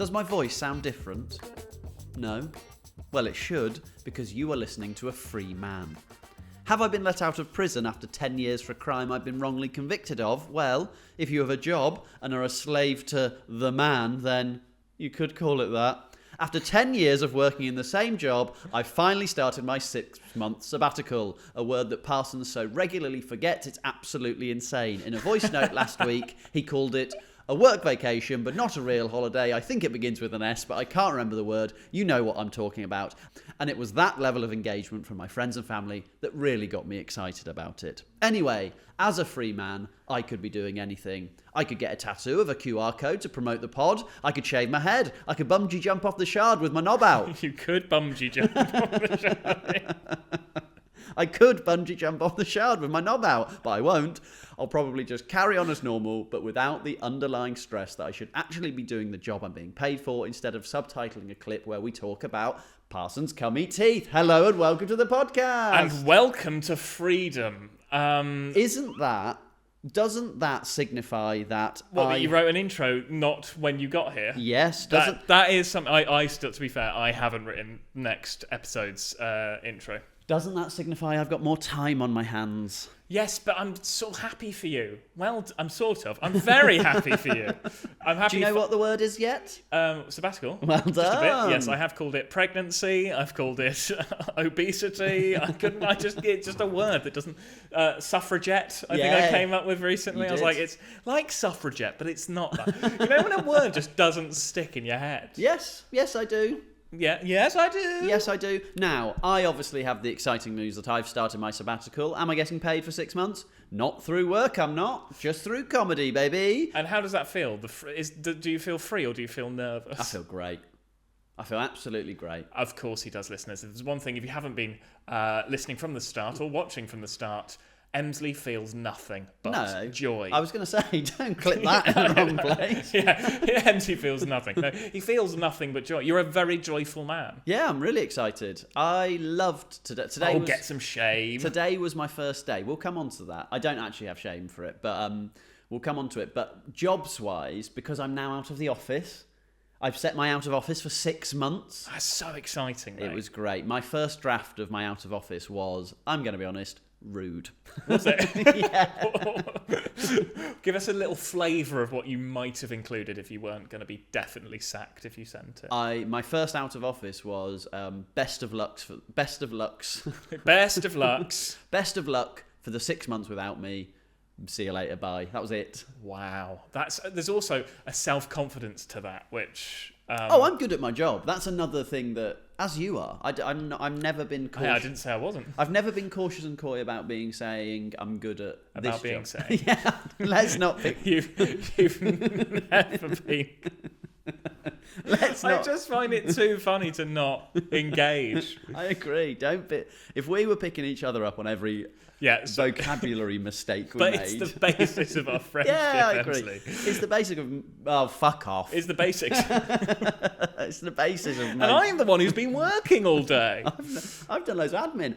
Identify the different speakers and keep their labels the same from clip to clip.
Speaker 1: Does my voice sound different? No? Well, it should, because you are listening to a free man. Have I been let out of prison after 10 years for a crime I've been wrongly convicted of? Well, if you have a job and are a slave to the man, then you could call it that. After 10 years of working in the same job, I finally started my 6-month sabbatical, a word that Parsons so regularly forgets it's absolutely insane. In a voice note last week, he called it a work vacation, but not a real holiday. I think it begins with an S, but I can't remember the word. You know what I'm talking about. And it was that level of engagement from my friends and family that really got me excited about it. Anyway, as a free man, I could be doing anything. I could get a tattoo of a QR code to promote the pod. I could shave my head. I could bungee jump off the shard with my knob out.
Speaker 2: You could bungee jump off the shard.
Speaker 1: I could bungee jump off the shard with my knob out, but I won't. I'll probably just carry on as normal, but without the underlying stress that I should actually be doing the job I'm being paid for instead of subtitling a clip where we talk about Parsons' cummy teeth. Hello and welcome to the podcast.
Speaker 2: And welcome to freedom.
Speaker 1: Doesn't that signify that
Speaker 2: that you wrote an intro not when you got here?
Speaker 1: Yes.
Speaker 2: That is something I still, to be fair, I haven't written next episode's intro.
Speaker 1: Doesn't that signify I've got more time on my hands?
Speaker 2: Yes, but I'm so happy for you. Well, I'm sort of. I'm very happy for you. I'm happy.
Speaker 1: Do you know what the word is yet?
Speaker 2: Sabbatical.
Speaker 1: Well done.
Speaker 2: Just a bit. Yes, I have called it pregnancy. I've called it obesity. It's just a word that doesn't. Suffragette. I think I came up with recently. I was like, it's like suffragette, but it's not that. You know when a word just doesn't stick in your head?
Speaker 1: Yes, I do.
Speaker 2: Yeah, yes, I do.
Speaker 1: Yes, I do. Now, I obviously have the exciting news that I've started my sabbatical. Am I getting paid for 6 months? Not through work, I'm not. Just through comedy, baby.
Speaker 2: And how does that feel? Do you feel free or do you feel nervous?
Speaker 1: I feel great. I feel absolutely great.
Speaker 2: Of course he does, listeners. There's one thing, if you haven't been listening from the start or watching from the start, Emslie feels nothing but joy.
Speaker 1: I was going to say, don't clip that in the wrong place.
Speaker 2: Emslie feels nothing. No, he feels nothing but joy. You're a very joyful man.
Speaker 1: Yeah, I'm really excited. I loved today.
Speaker 2: Get some shame.
Speaker 1: Today was my first day. We'll come on to that. I don't actually have shame for it, but we'll come on to it. But jobs-wise, because I'm now out of the office, I've set my out of office for 6 months.
Speaker 2: That's so exciting, mate.
Speaker 1: It was great. My first draft of my out of office was, I'm going to be honest, rude.
Speaker 2: Was it?
Speaker 1: Yeah.
Speaker 2: Give us a little flavour of what you might have included if you weren't going to be definitely sacked if you sent it.
Speaker 1: My first out of office was best of luck for the 6 months without me. See you later, bye. That was it.
Speaker 2: Wow. There's also a self-confidence to that, which...
Speaker 1: I'm good at my job. That's another thing that, as you are, I've never been cautious.
Speaker 2: I didn't say I wasn't.
Speaker 1: I've never been cautious and coy about saying I'm good at
Speaker 2: about
Speaker 1: this
Speaker 2: being
Speaker 1: job.
Speaker 2: saying.
Speaker 1: Yeah, let's not pick.
Speaker 2: You've never been. I just find it too funny to not engage.
Speaker 1: I agree. If we were picking each other up on every vocabulary mistake we made.
Speaker 2: But it's the basis of our friendship.
Speaker 1: Yeah, I agree.
Speaker 2: Emslie.
Speaker 1: It's the basic of... Oh, fuck off.
Speaker 2: It's the basics.
Speaker 1: It's the basis of...
Speaker 2: And I'm the one who's been working all day.
Speaker 1: I've done loads of admin.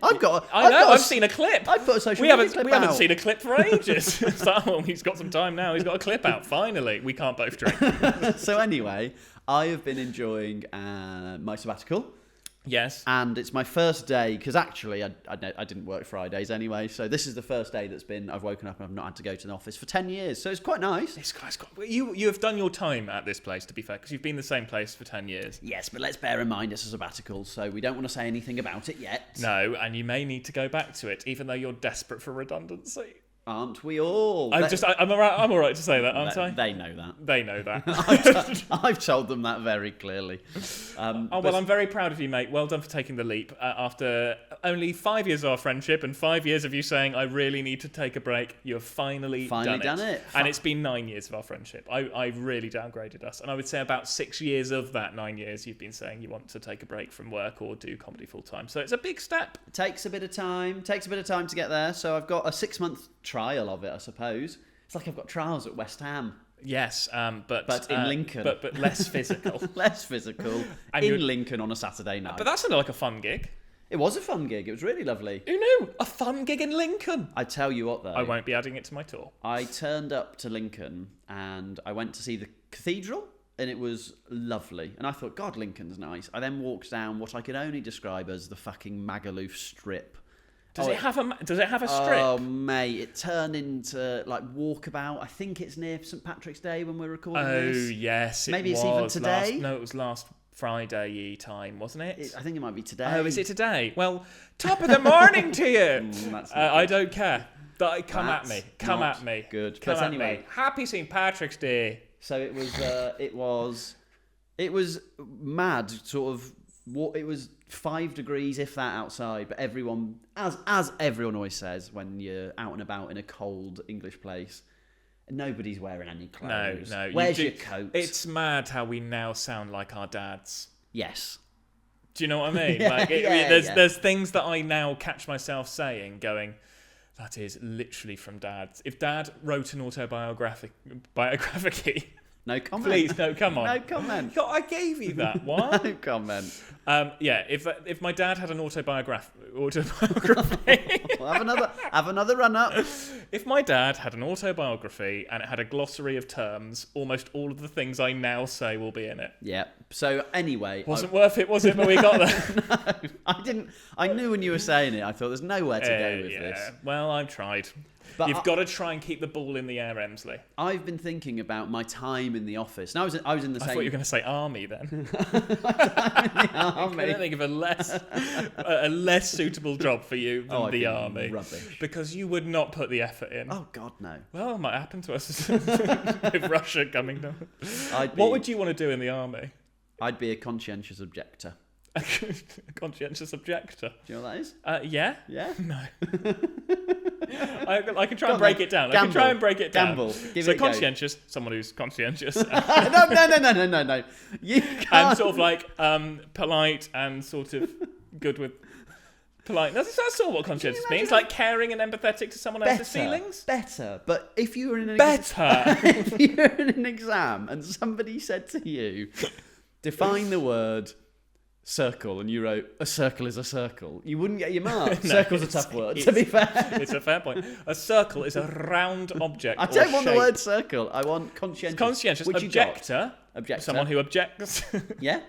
Speaker 2: I've seen a clip.
Speaker 1: I've put a social
Speaker 2: we
Speaker 1: media clip
Speaker 2: We haven't seen a clip for ages. So he's got some time now. He's got a clip out. Finally. We can't both drink.
Speaker 1: So anyway, I have been enjoying my sabbatical.
Speaker 2: Yes.
Speaker 1: And it's my first day, because actually I didn't work Fridays anyway, so this is the first day I've woken up and I've not had to go to the office for 10 years, so it's quite nice.
Speaker 2: You have done your time at this place, to be fair, because you've been the same place for 10 years.
Speaker 1: Yes, but let's bear in mind it's a sabbatical, so we don't want to say anything about it yet.
Speaker 2: No, and you may need to go back to it, even though you're desperate for redundancy.
Speaker 1: Aren't we all?
Speaker 2: I'm all right to say that, aren't I?
Speaker 1: They know that.
Speaker 2: They know that.
Speaker 1: I've told them that very clearly.
Speaker 2: Well, I'm very proud of you, mate. Well done for taking the leap. After only 5 years of our friendship and 5 years of you saying, I really need to take a break, you have finally done it. And it's been 9 years of our friendship. I really downgraded us. And I would say about 6 years of that 9 years, you've been saying you want to take a break from work or do comedy full time. So it's a big step.
Speaker 1: It takes a bit of time. To get there. So I've got a 6 month trial of it, I suppose. It's like I've got trials at West Ham.
Speaker 2: Yes, but
Speaker 1: in Lincoln.
Speaker 2: But less physical.
Speaker 1: Less physical. In Lincoln on a Saturday night.
Speaker 2: But that sounded like a fun gig.
Speaker 1: It was a fun gig. It was really lovely.
Speaker 2: Who knew? A fun gig in Lincoln.
Speaker 1: I tell you what, though.
Speaker 2: I won't be adding it to my tour.
Speaker 1: I turned up to Lincoln and I went to see the cathedral. and it was lovely. And I thought, God, Lincoln's nice. I then walked down what I could only describe as the fucking Magaluf Strip.
Speaker 2: Does it have a strip?
Speaker 1: Oh, mate, it turned into like Walkabout. I think it's near St Patrick's Day when we're recording this.
Speaker 2: Oh, yes,
Speaker 1: Maybe it's even today.
Speaker 2: It was last Friday time, wasn't it?
Speaker 1: I think it might be today.
Speaker 2: Oh, is it today? Well, top of the morning to you. I don't care. Come at me.
Speaker 1: Good.
Speaker 2: Come at me. Happy St Patrick's Day.
Speaker 1: So it was mad. Sort of. It was 5 degrees, if that, outside. But everyone, as everyone always says, when you're out and about in a cold English place, nobody's wearing any clothes.
Speaker 2: No.
Speaker 1: Where's your coat?
Speaker 2: It's mad how we now sound like our dads.
Speaker 1: Yes.
Speaker 2: Do you know what I mean? There's things that I now catch myself saying, going, that is literally from Dad's. If Dad wrote an biography.
Speaker 1: No comment.
Speaker 2: Please, no, come on.
Speaker 1: No comment.
Speaker 2: I gave you that. What?
Speaker 1: No comment.
Speaker 2: If my dad had an autobiography.
Speaker 1: Well, have another run up.
Speaker 2: If my dad had an autobiography and it had a glossary of terms, almost all of the things I now say will be in it.
Speaker 1: Yeah. So anyway,
Speaker 2: wasn't worth it, was it? But we got there.
Speaker 1: No, I didn't. I knew when you were saying it. I thought there's nowhere to go with this.
Speaker 2: Well, I've tried. But you've got to try and keep the ball in the air, Emslie.
Speaker 1: I've been thinking about my time in the office. Now, I was in the same...
Speaker 2: I thought you were going to say army then.
Speaker 1: My time in the army.
Speaker 2: I couldn't think of a less suitable job for you than the army.
Speaker 1: Rubbish.
Speaker 2: Because you would not put the effort in.
Speaker 1: Oh, God, no.
Speaker 2: Well, it might happen to us with Russia coming down. What would you want to do in the army?
Speaker 1: I'd be a conscientious objector.
Speaker 2: A conscientious objector.
Speaker 1: Do you know what that is?
Speaker 2: Yeah.
Speaker 1: Yeah?
Speaker 2: No. I can try and break it down.
Speaker 1: Gamble.
Speaker 2: So conscientious, someone who's conscientious.
Speaker 1: No. You can't.
Speaker 2: And sort of like polite and sort of good with polite. That's sort of what conscientious means. Like caring and empathetic to someone else's feelings.
Speaker 1: Better. But if you were in
Speaker 2: if
Speaker 1: you were in an exam and somebody said to you, define the word circle, and you wrote a circle is a circle, you wouldn't get your mark. No, circle's a tough word, to be fair.
Speaker 2: It's a fair point. A circle is a round object.
Speaker 1: I don't want the word circle. I want conscientious.
Speaker 2: Conscientious. Objector. Someone who objects.
Speaker 1: Yeah.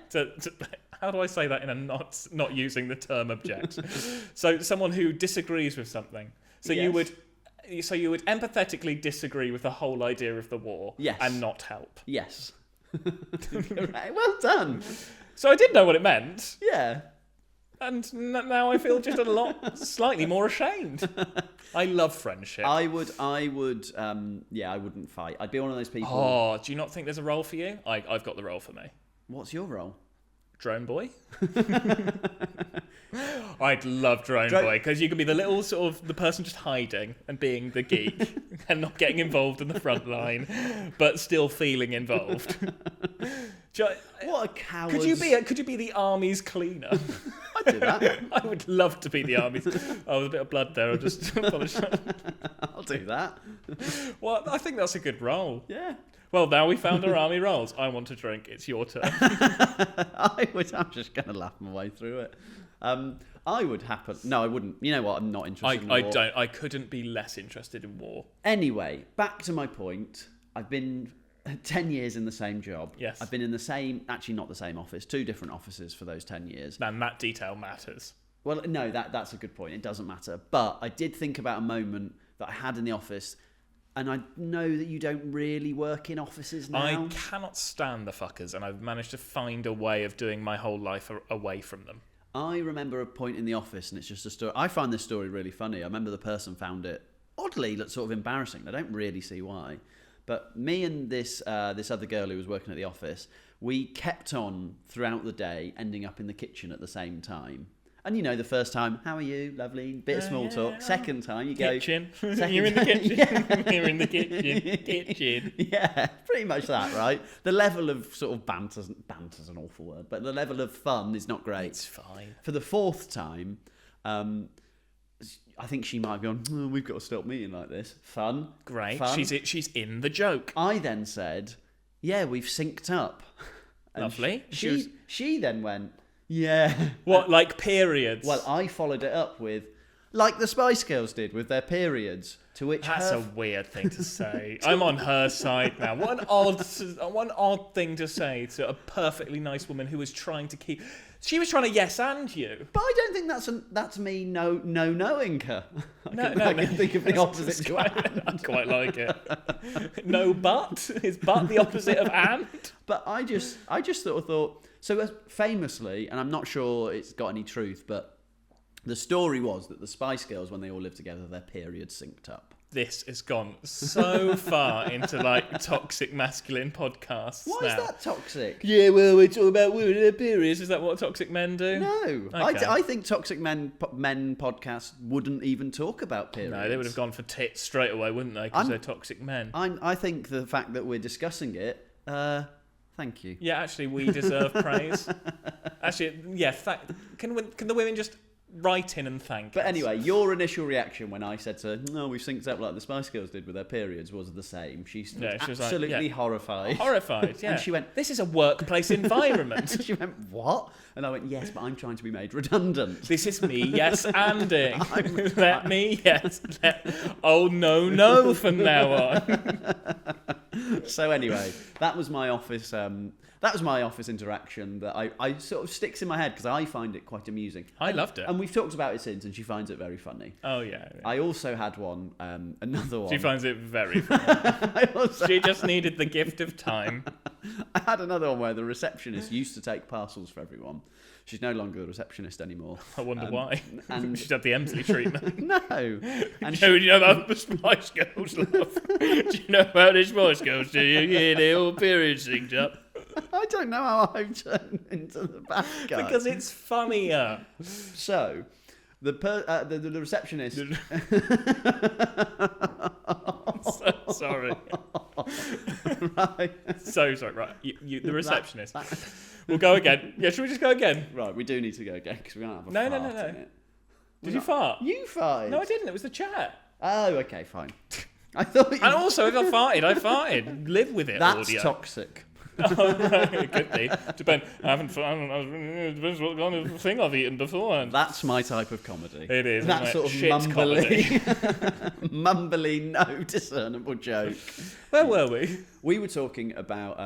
Speaker 2: How do I say that in a not using the term object? So someone who disagrees with something. So yes. you would empathetically disagree with the whole idea of the war.
Speaker 1: Yes.
Speaker 2: And not help.
Speaker 1: Yes. Right, well done.
Speaker 2: So I did know what it meant.
Speaker 1: Yeah.
Speaker 2: And now I feel just slightly more ashamed. I love friendship.
Speaker 1: I wouldn't fight. I'd be one of those people.
Speaker 2: Oh, do you not think there's a role for you? I've got the role for me.
Speaker 1: What's your role?
Speaker 2: Drone boy. I'd love drone boy because you can be the little sort of the person just hiding and being the geek and not getting involved in the front line, but still feeling involved.
Speaker 1: What a coward!
Speaker 2: Could you be the army's cleaner?
Speaker 1: I'd do that.
Speaker 2: I would love to be the army's. Oh, there's a bit of blood there. I'll just apologise.
Speaker 1: I'll do that.
Speaker 2: Well, I think that's a good role.
Speaker 1: Yeah.
Speaker 2: Well, now we found our army roles. I want to drink. It's your turn.
Speaker 1: I'm just going to laugh my way through it. I would happen. No, I wouldn't. You know what? I'm not interested in war.
Speaker 2: I couldn't be less interested in war.
Speaker 1: Anyway, back to my point. I've been 10 years in the same job.
Speaker 2: Yes.
Speaker 1: I've been in the same, actually not the same office, 2 different offices for those 10 years.
Speaker 2: And that detail matters.
Speaker 1: Well, no, that's a good point. It doesn't matter. But I did think about a moment that I had in the office. And I know that you don't really work in offices now.
Speaker 2: I cannot stand the fuckers, and I've managed to find a way of doing my whole life away from them.
Speaker 1: I remember a point in the office, and it's just a story. I find this story really funny. I remember the person found it oddly sort of embarrassing. I don't really see why. But me and this other girl who was working at the office, we kept on throughout the day, ending up in the kitchen at the same time. And you know, the first time, how are you? Lovely. Bit of small talk. Second time, you go...
Speaker 2: Kitchen. You're in the kitchen. Yeah. You're in the kitchen. Kitchen.
Speaker 1: Yeah, pretty much that, right? The level of sort of banter's an awful word, but the level of fun is not great.
Speaker 2: It's fine.
Speaker 1: For the 4th time, I think she might have gone, oh, we've got to stop meeting like this. Fun.
Speaker 2: Great.
Speaker 1: Fun.
Speaker 2: She's in the joke.
Speaker 1: I then said, yeah, we've synced up. And
Speaker 2: lovely.
Speaker 1: She then went... Yeah.
Speaker 2: What, like periods?
Speaker 1: Well, I followed it up with, Like the Spice Girls did with their periods, to which
Speaker 2: That's a weird thing to say. I'm on her side now. What an odd thing to say to a perfectly nice woman who was trying to keep... She was trying to yes and you.
Speaker 1: But I don't think that's me knowing her.
Speaker 2: I
Speaker 1: can think of the opposite to and.
Speaker 2: I quite like it. No but? Is but the opposite of and?
Speaker 1: But I just sort of thought... So famously, and I'm not sure it's got any truth, but the story was that the Spice Girls, when they all lived together, their periods synced up.
Speaker 2: This has gone so far into like toxic masculine podcasts.
Speaker 1: Why is that toxic?
Speaker 2: Yeah, well, we're talking about women in their periods. Is that what toxic men do?
Speaker 1: No.
Speaker 2: Okay.
Speaker 1: I think toxic men podcasts wouldn't even talk about periods.
Speaker 2: No, they would have gone for tits straight away, wouldn't they? Because they're toxic men.
Speaker 1: I think the fact that we're discussing it, thank you.
Speaker 2: Yeah, actually, we deserve praise. Actually, yeah, can the women just write in and thank
Speaker 1: But
Speaker 2: us?
Speaker 1: anyway, your initial reaction when I said to her, no, we've synced up like the Spice Girls did with their periods, was the same. She was absolutely horrified.
Speaker 2: Horrified, yeah.
Speaker 1: And she went,
Speaker 2: this is a workplace environment.
Speaker 1: and she went, what? And I went, yes, but I'm trying to be made redundant.
Speaker 2: This is me, yes, anding. Oh, no, from now on.
Speaker 1: So anyway, that was my office... That was my office interaction that I sort of sticks in my head because I find it quite amusing.
Speaker 2: I loved it.
Speaker 1: And we've talked about it since, and she finds it very funny.
Speaker 2: Oh, yeah.
Speaker 1: I also had one, another one.
Speaker 2: She finds it very funny. She just needed the gift of time.
Speaker 1: I had another one where the receptionist used to take parcels for everyone. She's no longer the receptionist anymore.
Speaker 2: I wonder why.
Speaker 1: And
Speaker 2: she's had the Emslie treatment.
Speaker 1: No. And
Speaker 2: do you know about the Spice Girls, love? Do you know about the Spice Girls, do you? Yeah, they all periods synced up.
Speaker 1: I don't know how I've turned into the bad guy.
Speaker 2: Because it's funnier.
Speaker 1: So, the receptionist...
Speaker 2: So sorry.
Speaker 1: Right.
Speaker 2: So sorry, right. The receptionist. We'll go again. Yeah, should we just go again?
Speaker 1: Right, we do need to go again because we don't have a
Speaker 2: No.
Speaker 1: fart in it.
Speaker 2: Did you fart?
Speaker 1: You farted.
Speaker 2: No, I didn't. It was the chat.
Speaker 1: Oh, okay, fine. I thought you...
Speaker 2: And also, if I farted. Live with it,
Speaker 1: That's
Speaker 2: audio.
Speaker 1: toxic.
Speaker 2: Oh, right. It could be. Depends what kind of thing I've eaten beforehand.
Speaker 1: That's my type of comedy.
Speaker 2: It is.
Speaker 1: That sort of
Speaker 2: shit
Speaker 1: mumbly, mumbly, no discernible joke.
Speaker 2: Where were we?
Speaker 1: We were talking about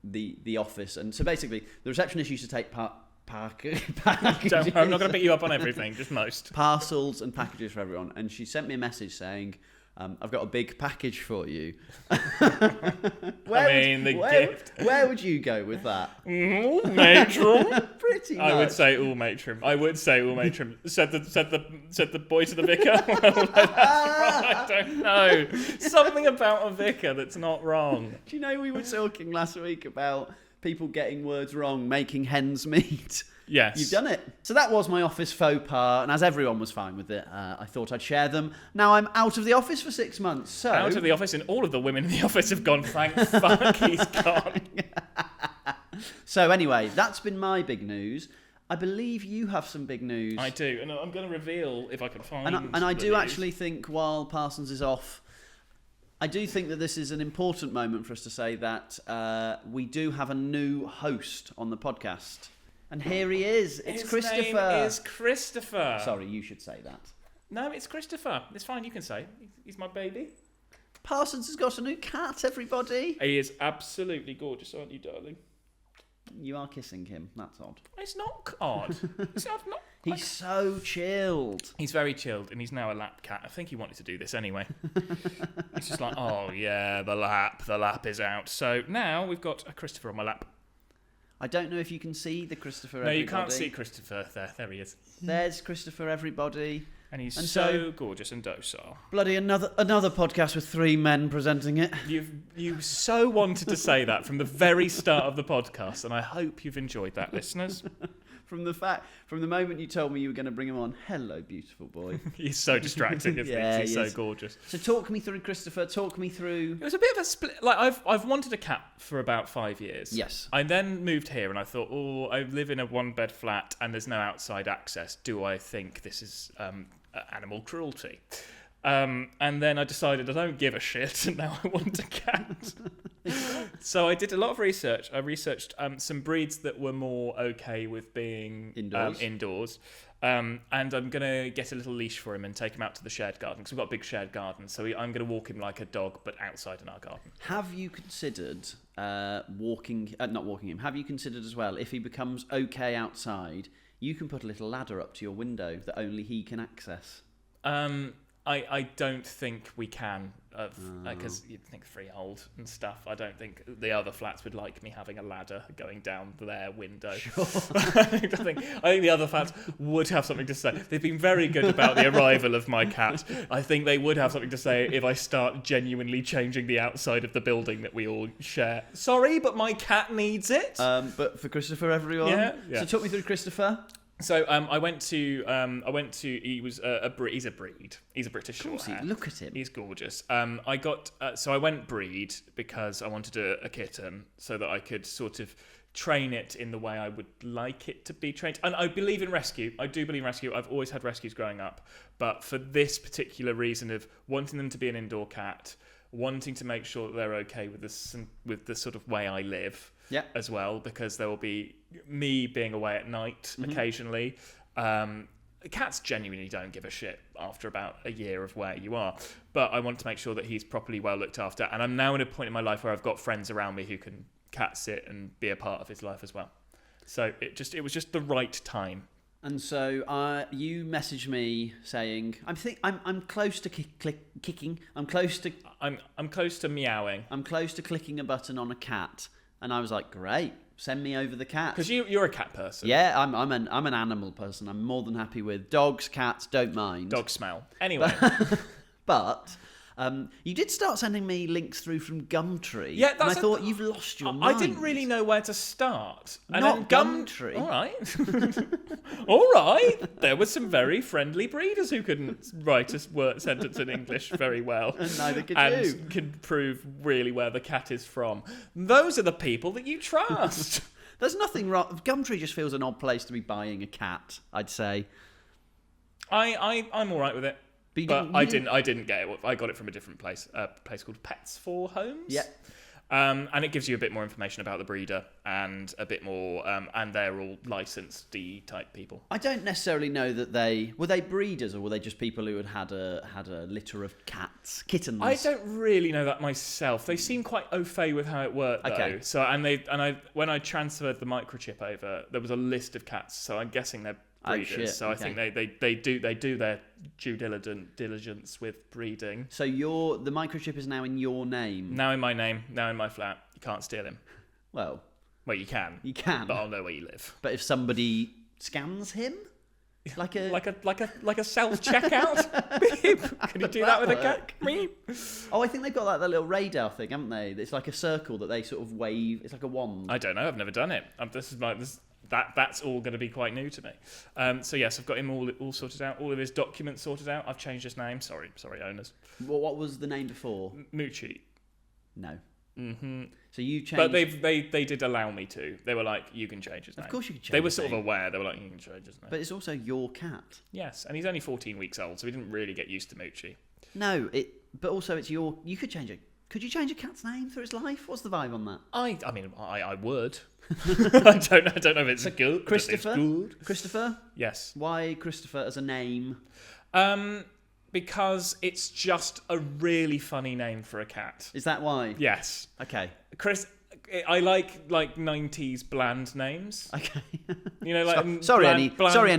Speaker 1: the office, and so basically the receptionist used to take packages.
Speaker 2: Don't, I'm not going to pick you up on everything, just most.
Speaker 1: Parcels and packages for everyone, and she sent me a message saying, I've got a big package for you.
Speaker 2: Gift.
Speaker 1: Where would you go with that?
Speaker 2: Matron.
Speaker 1: Pretty much.
Speaker 2: I would say all matron. Said the boy to the vicar. Well, I don't know. Something about a vicar that's not wrong.
Speaker 1: Do you know we were talking last week about people getting words wrong, making hens meet?
Speaker 2: Yes.
Speaker 1: You've done it. So that was my office faux pas, and as everyone was fine with it, I thought I'd share them. Now I'm out of the office for 6 months, so...
Speaker 2: Out of the office, and all of the women in the office have gone, thank fuck, he's gone.
Speaker 1: So anyway, that's been my big news. I believe you have some big news.
Speaker 2: I do, and I'm going to reveal if I can find
Speaker 1: And I do actually think, while Parsons is off, I do think that this is an important moment for us to say that we do have a new host on the podcast. And here he is. It's Christopher.
Speaker 2: His name is Christopher.
Speaker 1: Sorry, you should say that.
Speaker 2: No, it's Christopher. It's fine, you can say. He's my baby.
Speaker 1: Parsons has got a new cat, everybody.
Speaker 2: He is absolutely gorgeous, aren't you, darling?
Speaker 1: You are kissing him. That's odd.
Speaker 2: It's not odd.
Speaker 1: He's so chilled.
Speaker 2: He's very chilled, and he's now a lap cat. I think he wanted to do this anyway. It's just like, oh yeah, the lap is out. So now we've got a Christopher on my lap.
Speaker 1: I don't know if you can see the Christopher,
Speaker 2: no,
Speaker 1: everybody.
Speaker 2: You can't see Christopher there. There he is.
Speaker 1: There's Christopher, everybody.
Speaker 2: And he's so gorgeous and docile.
Speaker 1: Bloody another podcast with 3 men presenting it.
Speaker 2: You so wanted to say that from the very start of the podcast, and I hope you've enjoyed that, listeners.
Speaker 1: From the moment you told me you were going to bring him on, hello, beautiful boy.
Speaker 2: He's so distracting, isn't he? He's so gorgeous.
Speaker 1: So talk me through Christopher. Talk me through.
Speaker 2: It was a bit of a split. Like I've wanted a cat for about 5 years.
Speaker 1: Yes.
Speaker 2: I then moved here, and I thought, I live in a 1-bed flat, and there's no outside access. Do I think this is animal cruelty? And then I decided I don't give a shit, and now I want a cat. So I did a lot of research. I researched some breeds that were more okay with being indoors. And I'm going to get a little leash for him and take him out to the shared garden, because we've got a big shared garden. So I'm going to walk him like a dog, but outside in our garden.
Speaker 1: Have you considered not walking him? Have you considered as well, if he becomes okay outside, you can put a little ladder up to your window that only he can access?
Speaker 2: I don't think we can, because you'd think freehold and stuff. I don't think the other flats would like me having a ladder going down their window.
Speaker 1: Sure.
Speaker 2: I think the other flats would have something to say. They've been very good about the arrival of my cat. I think they would have something to say if I start genuinely changing the outside of the building that we all share. Sorry, but my cat needs it.
Speaker 1: But for Christopher, everyone. Yeah. So talk me through Christopher.
Speaker 2: So I went to. He was he's a breed. He's a British Shorthair.
Speaker 1: Look at him.
Speaker 2: He's gorgeous. So I went breed because I wanted a kitten so that I could sort of train it in the way I would like it to be trained. And I believe in rescue. I do believe in rescue. I've always had rescues growing up, but for this particular reason of wanting them to be an indoor cat, wanting to make sure that they're okay with the sort of way I live.
Speaker 1: Yeah.
Speaker 2: As well, because there will be me being away at night occasionally. Cats genuinely don't give a shit after about a year of where you are. But I want to make sure that he's properly well looked after. And I'm now in a point in my life where I've got friends around me who can cat sit and be a part of his life as well. So it was just the right time.
Speaker 1: And so you messaged me saying, I'm close to kicking. I'm close to
Speaker 2: meowing.
Speaker 1: I'm close to clicking a button on a cat. And I was like, great, send me over the cat.
Speaker 2: Because you're a cat person.
Speaker 1: Yeah, I'm an animal person. I'm more than happy with dogs, cats, don't mind.
Speaker 2: Dogs smell. Anyway.
Speaker 1: But you did start sending me links through from Gumtree.
Speaker 2: Yeah,
Speaker 1: and I thought, you've lost your mind.
Speaker 2: I didn't really know where to start. And
Speaker 1: not Gumtree.
Speaker 2: All right. All right. There were some very friendly breeders who couldn't write a sentence in English very well.
Speaker 1: And neither could you.
Speaker 2: And could prove really where the cat is from. Those are the people that you trust.
Speaker 1: There's nothing wrong. Gumtree just feels an odd place to be buying a cat, I'd say.
Speaker 2: I'm all right with it. But I didn't get it. I got it from a different place, a place called Pets for Homes.
Speaker 1: Yeah.
Speaker 2: And it gives you a bit more information about the breeder and a bit more, and they're all licensed D type people.
Speaker 1: I don't necessarily know that were they breeders or were they just people who had a litter of kittens.
Speaker 2: I don't really know that myself. They seem quite au fait with how it worked though. Okay. So when I transferred the microchip over, there was a list of cats. So I'm guessing they're breeders. So okay. I think they do their due diligence with breeding.
Speaker 1: So the microchip is now in your name.
Speaker 2: Now in my name. Now in my flat. You can't steal him.
Speaker 1: Well,
Speaker 2: you can.
Speaker 1: You can.
Speaker 2: But I'll know where you live.
Speaker 1: But if somebody scans him, like a
Speaker 2: self checkout. Beep. Can you do that with a cat? Beep.
Speaker 1: Oh, I think they've got that little radar thing, haven't they? It's like a circle that they sort of wave. It's like a wand.
Speaker 2: I don't know. I've never done it. That's all going to be quite new to me. So yes, I've got him all sorted out. All of his documents sorted out. I've changed his name. Sorry, owners.
Speaker 1: What was the name before?
Speaker 2: Moochie.
Speaker 1: No.
Speaker 2: Mm-hmm.
Speaker 1: So you changed.
Speaker 2: But they did allow me to. They were like, you can change his name.
Speaker 1: Of course you can change.
Speaker 2: They were sort of aware. They were like, you can change his name.
Speaker 1: But it's also your cat.
Speaker 2: Yes, and he's only 14 weeks old, so we didn't really get used to Moochie.
Speaker 1: No, but also it's your. You could change it. Could you change a cat's name through its life? What's the vibe on that?
Speaker 2: I mean, I would. I don't know if it's good.
Speaker 1: Christopher?
Speaker 2: Good.
Speaker 1: Christopher?
Speaker 2: Yes.
Speaker 1: Why Christopher as a name?
Speaker 2: Because it's just a really funny name for a cat.
Speaker 1: Is that why?
Speaker 2: Yes.
Speaker 1: Okay.
Speaker 2: Chris, I like 90s bland names.
Speaker 1: Okay.
Speaker 2: You know, like
Speaker 1: sorry, any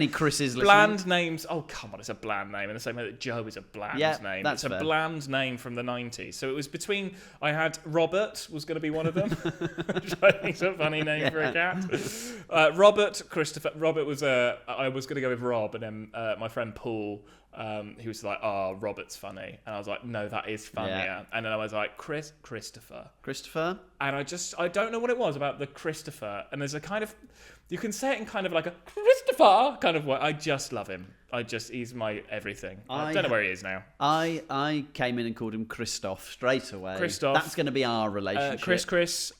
Speaker 1: Chris's listening.
Speaker 2: Bland names. Oh, come on, it's a bland name in the same way that Joe is a bland name.
Speaker 1: That's
Speaker 2: it's a bland name from the 90s. So it was between. I had Robert was going to be one of them, which I think is a funny name for a cat. Robert, Christopher. Robert was I was going to go with Rob, and then my friend Paul. He was like, "Oh, Robert's funny," and I was like, "No, that is funnier." Yeah. And then I was like, "Christopher," and I don't know what it was about the Christopher. And there's a kind of, you can say it in kind of like a Christopher kind of way. I just love him. He's my everything. I don't know where he is now.
Speaker 1: I came in and called him Christoph straight away.
Speaker 2: Christoph.
Speaker 1: That's going to be our relationship.
Speaker 2: Chris.
Speaker 1: Chris.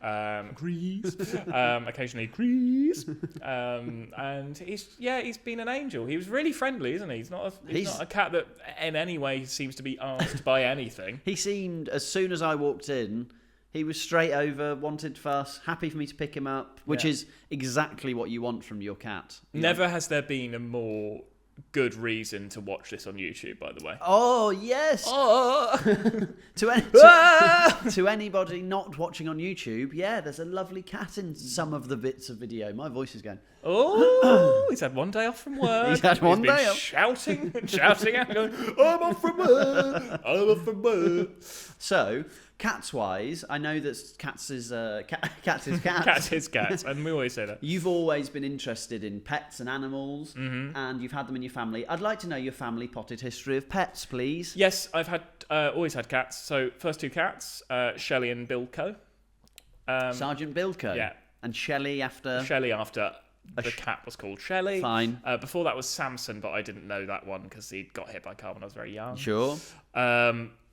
Speaker 2: Occasionally Grease. And he's been an angel. He was really friendly, isn't he? He's not a cat that in any way seems to be asked by anything.
Speaker 1: He seemed, as soon as I walked in, He was straight over, wanted fuss, happy for me to pick him up, which is exactly what you want from your cat.
Speaker 2: Never has there been a more good reason to watch this on YouTube, by the way.
Speaker 1: Oh, yes. To anybody not watching on YouTube, there's a lovely cat in some of the bits of video. My voice is going...
Speaker 2: Oh, he's had one day off from work.
Speaker 1: He's had one day off.
Speaker 2: Shouting out, going, I'm off from work.
Speaker 1: So, cats-wise, I know that cats is cats.
Speaker 2: Cats is cats, and we always say that.
Speaker 1: You've always been interested in pets and animals, and you've had them in your family. I'd like to know your family potted history of pets, please.
Speaker 2: Yes, I've always had cats. So, first 2 cats, Shelley and Bilko.
Speaker 1: Sergeant Bilko?
Speaker 2: Yeah.
Speaker 1: And Shelley after...
Speaker 2: Shelley after... The cat was called Shelley.
Speaker 1: Fine.
Speaker 2: Before that was Samson, but I didn't know that one because he got hit by a car when I was very young.
Speaker 1: Sure.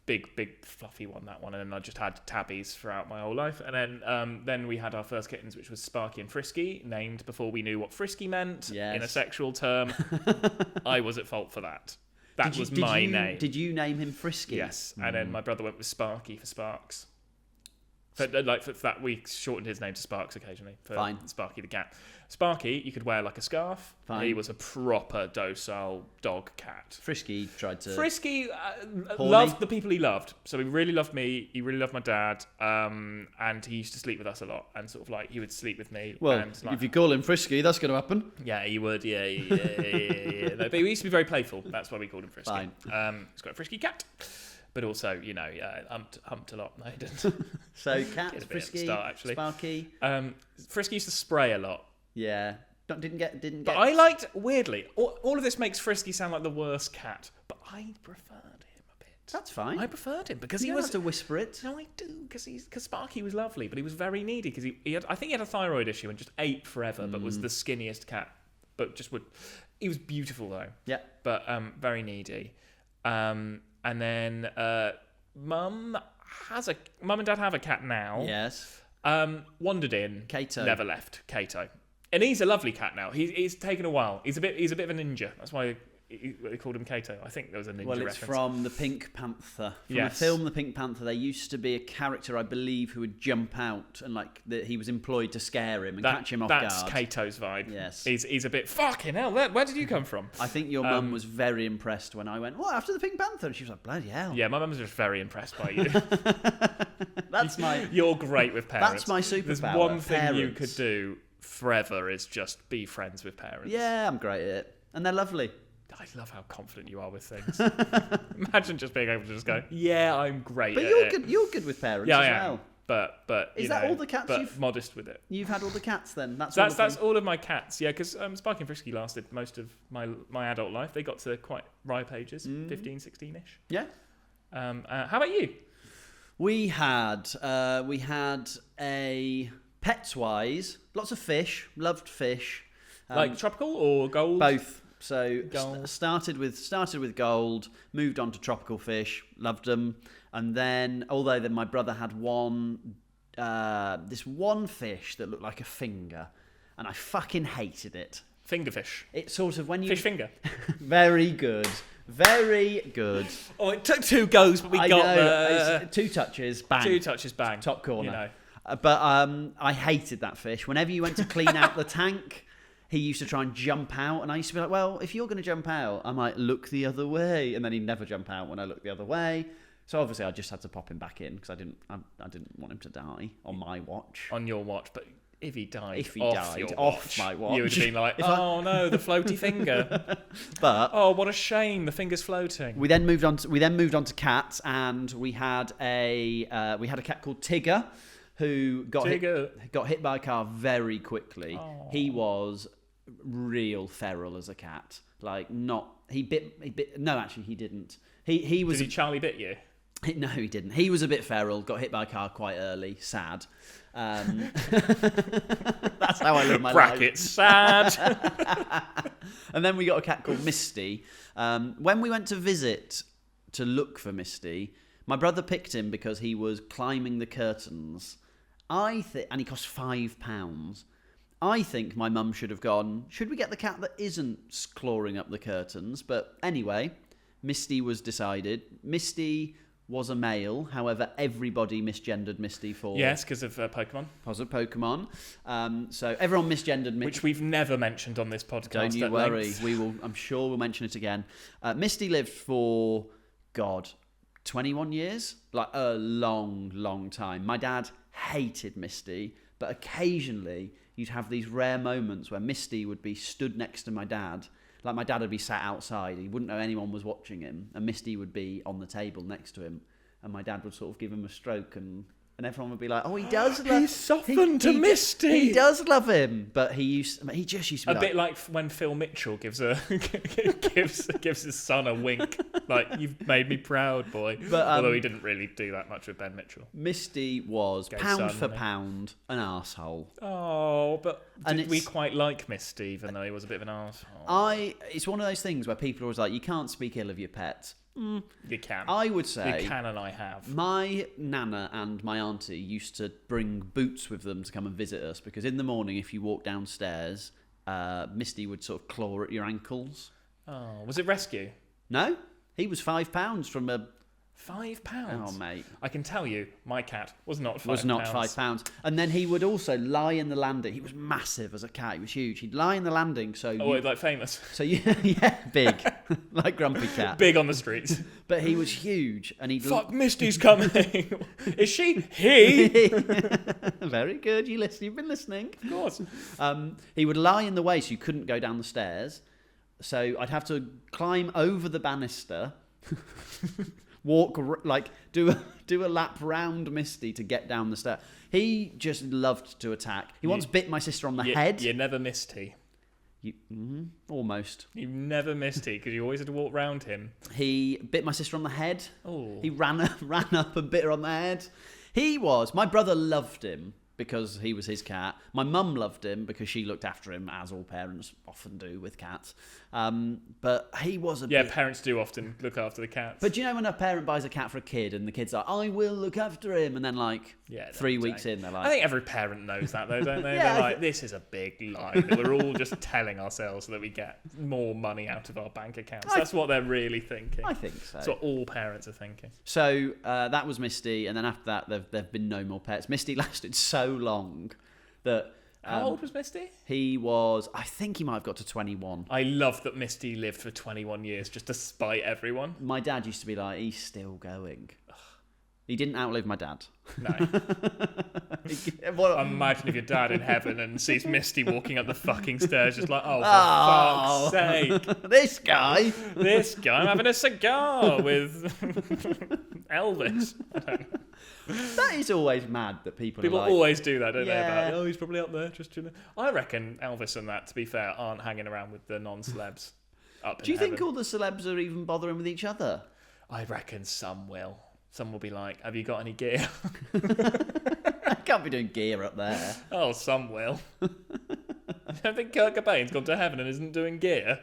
Speaker 2: Big fluffy one, that one, and then I just had tabbies throughout my whole life. And then we had our first kittens, which was Sparky and Frisky, named before we knew what frisky meant in a sexual term. I was at fault for that. That was my name.
Speaker 1: Did you name him Frisky?
Speaker 2: Yes, and then my brother went with Sparky for Sparks. For that, we shortened his name to Sparks occasionally. For Sparky the cat. Sparky, you could wear like a scarf.
Speaker 1: Fine.
Speaker 2: He was a proper docile dog cat.
Speaker 1: Frisky tried to...
Speaker 2: Frisky loved the people he loved. So he really loved me. He really loved my dad. And he used to sleep with us a lot. And sort of like, he would sleep with me.
Speaker 1: Well,
Speaker 2: and
Speaker 1: if you call him Frisky, that's going to happen.
Speaker 2: Yeah, he would. Yeah. No, but he used to be very playful. That's why we called him Frisky.
Speaker 1: Fine.
Speaker 2: He's got a frisky cat. But also, humped a lot. No, he didn't.
Speaker 1: So, cat, Frisky, Sparky.
Speaker 2: Frisky used to spray a lot.
Speaker 1: Yeah. Didn't get.
Speaker 2: But I liked, weirdly, all of this makes Frisky sound like the worst cat, but I preferred him a bit.
Speaker 1: That's fine.
Speaker 2: I preferred him because
Speaker 1: you
Speaker 2: he
Speaker 1: don't
Speaker 2: was...
Speaker 1: have to whisper it.
Speaker 2: No, I do, because Sparky was lovely, but he was very needy because I think he had a thyroid issue and just ate forever, but was the skinniest cat. But he was beautiful though.
Speaker 1: Yeah.
Speaker 2: But very needy. And then Mum and Dad have a cat now.
Speaker 1: Yes.
Speaker 2: Wandered in.
Speaker 1: Kato.
Speaker 2: Never left. Kato. And he's a lovely cat now. He's taken a while. He's a bit of a ninja. That's why they called him Kato. I think there was a ninja reference.
Speaker 1: Well, it's from the Pink Panther. From the film The Pink Panther, there used to be a character, I believe, who would jump out and he was employed to scare him and catch him off guard.
Speaker 2: That's Kato's vibe.
Speaker 1: Yes.
Speaker 2: He's a bit, fucking hell, where did you come from?
Speaker 1: I think your mum was very impressed when I went, what, after the Pink Panther? And she was like, bloody hell.
Speaker 2: Yeah, my mum was just very impressed by you.
Speaker 1: You're
Speaker 2: great with parents.
Speaker 1: That's my superpower.
Speaker 2: There's one thing you could do forever is just be friends with parents.
Speaker 1: Yeah, I'm great at it. And they're lovely.
Speaker 2: I love how confident you are with things. Imagine just being able to just go, yeah, I'm great
Speaker 1: but
Speaker 2: at
Speaker 1: you're
Speaker 2: it.
Speaker 1: Good. You're good with parents
Speaker 2: as
Speaker 1: well.
Speaker 2: But
Speaker 1: is that all the cats
Speaker 2: you've modest with it?
Speaker 1: You've had all the cats then? That's
Speaker 2: all of my cats. Yeah, because Sparky and Frisky lasted most of my adult life. They got to quite ripe ages, 15, 16ish.
Speaker 1: Yeah.
Speaker 2: How about you?
Speaker 1: We had a pets wise, lots of fish. Loved fish.
Speaker 2: Like tropical or gold?
Speaker 1: Both. So started with gold, moved on to tropical fish, loved them, and then my brother had this one fish that looked like a finger, and I fucking hated it.
Speaker 2: Fingerfish.
Speaker 1: It's sort of when you
Speaker 2: fish finger.
Speaker 1: Very good. Very good.
Speaker 2: Oh, it took 2 goes, but we got
Speaker 1: 2 touches, bang.
Speaker 2: 2 touches, bang.
Speaker 1: Top corner.
Speaker 2: You know.
Speaker 1: But I hated that fish. Whenever you went to clean out the tank, he used to try and jump out, and I used to be like, well, if you're going to jump out, I might look the other way, and then he'd never jump out when I looked the other way. So obviously I just had to pop him back in because I didn't want him to die on my watch.
Speaker 2: On your watch, but if he died
Speaker 1: off my watch,
Speaker 2: you would have been like, no, the floaty finger.
Speaker 1: But
Speaker 2: what a shame, the finger's floating.
Speaker 1: We then moved on to cats, and we had a cat called Tigger, who got hit by a car very quickly.
Speaker 2: Oh.
Speaker 1: He was real feral as a cat. He bit. No, actually, he didn't. He was.
Speaker 2: Did he Charlie bit you?
Speaker 1: No, he didn't. He was a bit feral. Got hit by a car quite early. Sad. That's how I live my life.
Speaker 2: Sad.
Speaker 1: And then we got a cat called Misty. When we went to visit to look for Misty, my brother picked him because he was climbing the curtains. And he cost £5. I think my mum should have gone, should we get the cat that isn't clawing up the curtains? But anyway, Misty was decided. Misty was a male. However, everybody misgendered Misty for...
Speaker 2: Yes, because of Pokemon.
Speaker 1: Because of Pokemon. So everyone misgendered Misty.
Speaker 2: Which we've never mentioned on this podcast.
Speaker 1: Don't you worry. We will. I'm sure we'll mention it again. Misty lived for, 21 years? Like a long, long time. My dad hated Misty, but occasionally you'd have these rare moments where Misty would be stood next to my dad. Like my dad would be sat outside, he wouldn't know anyone was watching him, and Misty would be on the table next to him, and my dad would sort of give him a stroke, and everyone would be like, "Oh, he does love."
Speaker 2: He's softened to Misty.
Speaker 1: He does love him, but he just used to be
Speaker 2: a bit like when Phil Mitchell gives his son a wink, like, "You've made me proud, boy." But although he didn't really do that much with Ben Mitchell.
Speaker 1: Misty was pound for pound an arsehole.
Speaker 2: Oh, but did we quite like Misty, even though he was a bit of an arsehole?
Speaker 1: It's one of those things where people are always like, "You can't speak ill of your pet."
Speaker 2: You can.
Speaker 1: I would say
Speaker 2: you can, and I have.
Speaker 1: My nana and my auntie used to bring Boots with them to come and visit us, because in the morning, if you walk downstairs, Misty would sort of claw at your ankles.
Speaker 2: Oh, was it rescue?
Speaker 1: No, he was £5 from a...
Speaker 2: £5?
Speaker 1: Oh, mate.
Speaker 2: I can tell you, my cat was not £5.
Speaker 1: Was not £5. And then he would also lie in the landing. He was massive as a cat. He was huge. He'd lie in the landing, so...
Speaker 2: like famous?
Speaker 1: So, yeah, big. Like Grumpy Cat.
Speaker 2: Big on the streets.
Speaker 1: But he was huge, and he'd...
Speaker 2: Fuck, Misty's coming. Is she? He?
Speaker 1: Very good. You've been listening.
Speaker 2: Of course.
Speaker 1: He would lie in the way, so you couldn't go down the stairs. So I'd have to climb over the banister... walk, like, do a lap round Misty to get down the stairs. He just loved to attack. He once bit my sister on the head.
Speaker 2: You never missed he.
Speaker 1: Almost.
Speaker 2: You never missed he, because you always had to walk round him.
Speaker 1: He bit my sister on the head.
Speaker 2: Oh.
Speaker 1: He ran up and bit her on the head. My brother loved him because he was his cat. My mum loved him because she looked after him, as all parents often do with cats. But he was a bit...
Speaker 2: parents do often look after the cats.
Speaker 1: But do you know when a parent buys a cat for a kid and the kid's like, "I will look after him," and then 3 weeks in, they're like...
Speaker 2: I think every parent knows that, though, don't they? They're like, this is a big lie that we're all just telling ourselves so that we get more money out of our bank accounts. That's what they're really thinking.
Speaker 1: I think so.
Speaker 2: That's what all parents are thinking.
Speaker 1: So that was Misty, and then after that, there've been no more pets. Misty lasted so long that...
Speaker 2: How old was Misty?
Speaker 1: I think he might have got to 21.
Speaker 2: I love that Misty lived for 21 years, just to spite everyone.
Speaker 1: My dad used to be like, he's still going. He didn't outlive my dad.
Speaker 2: No. Imagine if your dad in heaven and sees Misty walking up the fucking stairs, just like, oh, for fuck's sake.
Speaker 1: This guy,
Speaker 2: I'm having a cigar with Elvis. I don't know.
Speaker 1: That is always mad that people
Speaker 2: always do that, don't they? About, he's probably up there, just chilling. I reckon Elvis and that, to be fair, aren't hanging around with the non-celebs up in
Speaker 1: Do you
Speaker 2: heaven.
Speaker 1: think all the celebs are even bothering with each other?
Speaker 2: I reckon some will. Some will be like, "Have you got any gear?"
Speaker 1: I can't be doing gear up there.
Speaker 2: Oh, some will. I think Kurt Cobain's gone to heaven and isn't doing gear.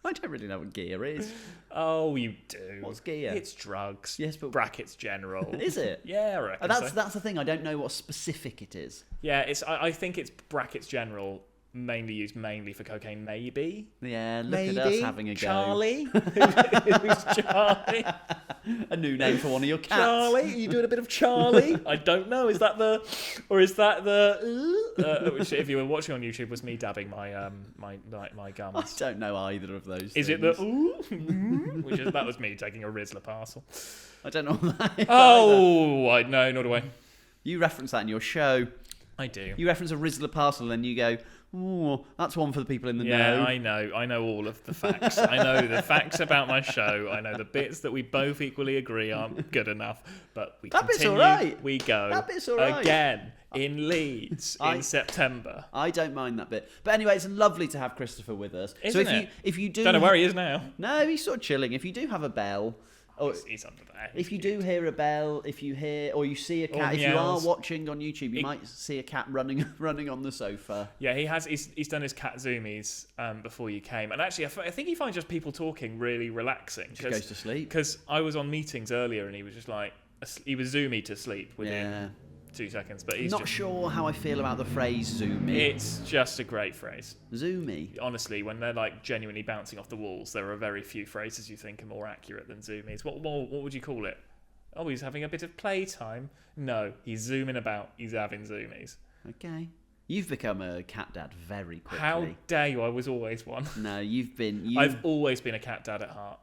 Speaker 1: I don't really know what gear is.
Speaker 2: Oh, you do.
Speaker 1: What's gear?
Speaker 2: It's drugs.
Speaker 1: Yes, but...
Speaker 2: brackets general.
Speaker 1: Is it?
Speaker 2: Yeah, I reckon
Speaker 1: That's the thing. I don't know what specific it is.
Speaker 2: Yeah, I think it's brackets general, mainly used for cocaine, maybe.
Speaker 1: Yeah, look at us having a go.
Speaker 2: Charlie? Who's Charlie?
Speaker 1: A new name for one of your cats.
Speaker 2: Charlie? Are you doing a bit of Charlie? I don't know. Is that the... which, if you were watching on YouTube, was me dabbing my my gums.
Speaker 1: I don't know either of those
Speaker 2: Is
Speaker 1: things.
Speaker 2: it the... Ooh? That was me taking a Rizzler parcel.
Speaker 1: I don't know what that is.
Speaker 2: Oh, I know, nor do I.
Speaker 1: You reference that in your show.
Speaker 2: I do.
Speaker 1: You reference a Rizzler parcel and you go, "Oh, that's one for the people in the know."
Speaker 2: Yeah, I know. I know all of the facts. I know the facts about my show. I know the bits that we both equally agree aren't good enough. But we continue.
Speaker 1: Bit's all right.
Speaker 2: We go.
Speaker 1: That bit's all right.
Speaker 2: Again in Leeds in September.
Speaker 1: I don't mind that bit. But anyway, it's lovely to have Christopher with us.
Speaker 2: Isn't
Speaker 1: so if you do...
Speaker 2: Don't know where he is now.
Speaker 1: No, he's sort of chilling. If you do have a bell...
Speaker 2: He's under there.
Speaker 1: If you do hear a bell, if you hear or you see a cat, if you are watching on YouTube, you might see a cat running on the sofa.
Speaker 2: Yeah, he has. He's done his cat zoomies before you came, and actually, I think he finds just people talking really relaxing.
Speaker 1: Just goes to sleep.
Speaker 2: Because I was on meetings earlier, and he was just like he was zoomy to sleep within 2 seconds. But he's
Speaker 1: not sure how I feel about the phrase zoomy.
Speaker 2: It's just a great phrase.
Speaker 1: Zoomy.
Speaker 2: Honestly, when they're like genuinely bouncing off the walls, there are very few phrases you think are more accurate than zoomies. What would you call it? Oh, he's having a bit of playtime. No, he's zooming about. He's having zoomies.
Speaker 1: Okay. You've become a cat dad very quickly.
Speaker 2: How dare you? I was always one.
Speaker 1: No,
Speaker 2: I've always been a cat dad at heart.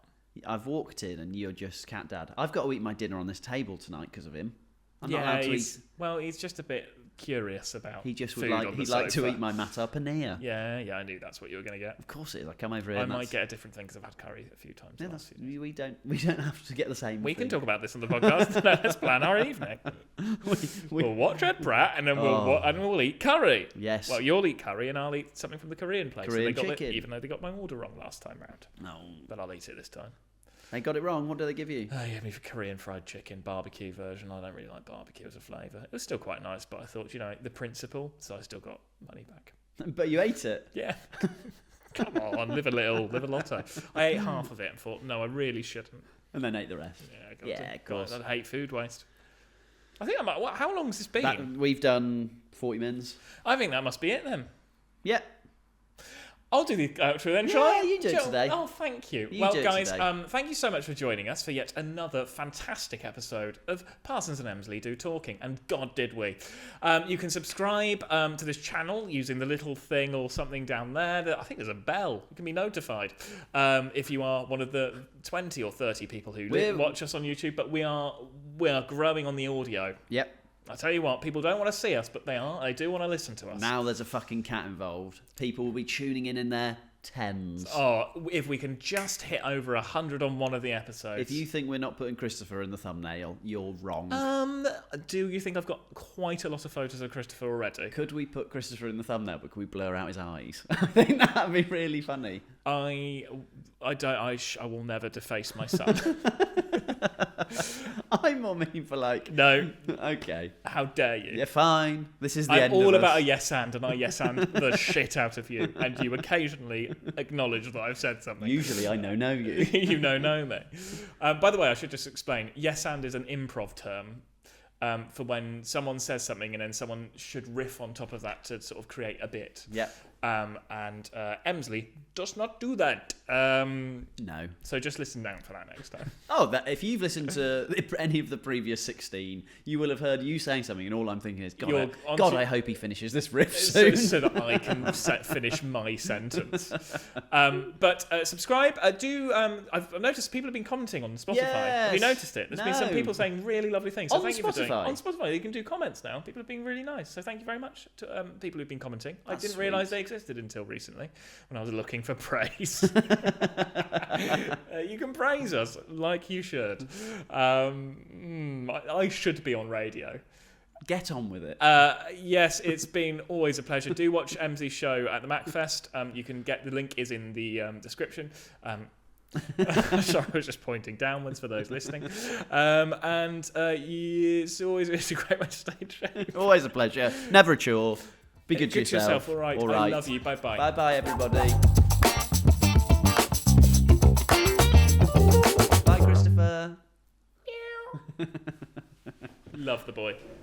Speaker 1: I've walked in and you're just cat dad. I've got to eat my dinner on this table tonight because of him. I'm not allowed to eat.
Speaker 2: Well, he's just a bit curious about.
Speaker 1: He just
Speaker 2: would
Speaker 1: he'd like to eat my mata paneer.
Speaker 2: Yeah, I knew that's what you were going to get.
Speaker 1: Of course it is. I come over here.
Speaker 2: I might get a different thing because I've had curry a few times.
Speaker 1: Yeah, we don't have to get the same.
Speaker 2: We can talk about this on the podcast. Let's plan our evening. We'll watch Ed Pratt and then we'll eat curry.
Speaker 1: Yes.
Speaker 2: Well, you'll eat curry and I'll eat something from the Korean place.
Speaker 1: Korean chicken.
Speaker 2: Even though they got my order wrong last time round.
Speaker 1: No,
Speaker 2: but I'll eat it this time.
Speaker 1: They got it wrong. What do they give you?
Speaker 2: They gave me for Korean fried chicken, barbecue version. I don't really like barbecue as a flavour. It was still quite nice, but I thought, the principle, so I still got money back.
Speaker 1: But you ate it?
Speaker 2: Yeah. Come on, live a lotto. I ate half of it and thought, no, I really shouldn't.
Speaker 1: And then ate the rest.
Speaker 2: Yeah,
Speaker 1: of course.
Speaker 2: I hate food waste. I think how long has this been?
Speaker 1: We've done 40 minutes.
Speaker 2: I think that must be it then.
Speaker 1: Yeah.
Speaker 2: I'll do the outro then, shall I?
Speaker 1: You do it today.
Speaker 2: Oh, thank you.
Speaker 1: You
Speaker 2: well,
Speaker 1: do it
Speaker 2: guys,
Speaker 1: today.
Speaker 2: Thank you so much for joining us for yet another fantastic episode of Parsons and Emslie Do Talking. And God, did we. You can subscribe to this channel using the little thing or something down there. I think there's a bell. You can be notified if you are one of the 20 or 30 people who watch us on YouTube. But we are growing on the audio.
Speaker 1: Yep.
Speaker 2: I tell you what, people don't want to see us, but they do want to listen to us.
Speaker 1: Now there's a fucking cat involved. People will be tuning in their tens.
Speaker 2: Oh, if we can just hit over 100 on one of the episodes.
Speaker 1: If you think we're not putting Christopher in the thumbnail, you're wrong.
Speaker 2: Do you think I've got quite a lot of photos of Christopher already?
Speaker 1: Could we put Christopher in the thumbnail, but could we blur out his eyes? I think that'd be really funny.
Speaker 2: I will never deface my son.
Speaker 1: I'm more mean for
Speaker 2: No.
Speaker 1: Okay.
Speaker 2: How dare you?
Speaker 1: Yeah, fine. This is the end of
Speaker 2: I'm all
Speaker 1: us.
Speaker 2: about a yes and I yes and the shit out of you, and you occasionally acknowledge that I've said something.
Speaker 1: Usually I know you.
Speaker 2: You know me. By the way, I should just explain. Yes and is an improv term for when someone says something and then someone should riff on top of that to sort of create a bit.
Speaker 1: Yeah.
Speaker 2: And Emslie does not do that.
Speaker 1: No.
Speaker 2: So just listen down for that next time.
Speaker 1: Oh, if you've listened to any of the previous 16, you will have heard you saying something, and all I'm thinking is, God, I hope he finishes this riff soon.
Speaker 2: So that I can finish my sentence. But subscribe. I've noticed people have been commenting on Spotify.
Speaker 1: Yes.
Speaker 2: Have you noticed it? There's been some people saying really lovely things. So
Speaker 1: on
Speaker 2: thank
Speaker 1: Spotify.
Speaker 2: You for doing it. On Spotify, you can do comments now. People have been really nice. So thank you very much to people who've been commenting. I didn't realise they existed until recently when I was looking for praise. You can praise us like you should. I should be on radio.
Speaker 1: Get on with it.
Speaker 2: Yes, it's been always a pleasure. Do watch Emslie's show at the Mach Fest. You can get the link is in the description. Sorry, I was just pointing downwards for those listening. It's a great way to stay in shape.
Speaker 1: Always a pleasure. Never a chore. Be good to yourself.
Speaker 2: All right. I love you. Bye-bye.
Speaker 1: Bye-bye, everybody. Bye, Christopher.
Speaker 2: Love the boy.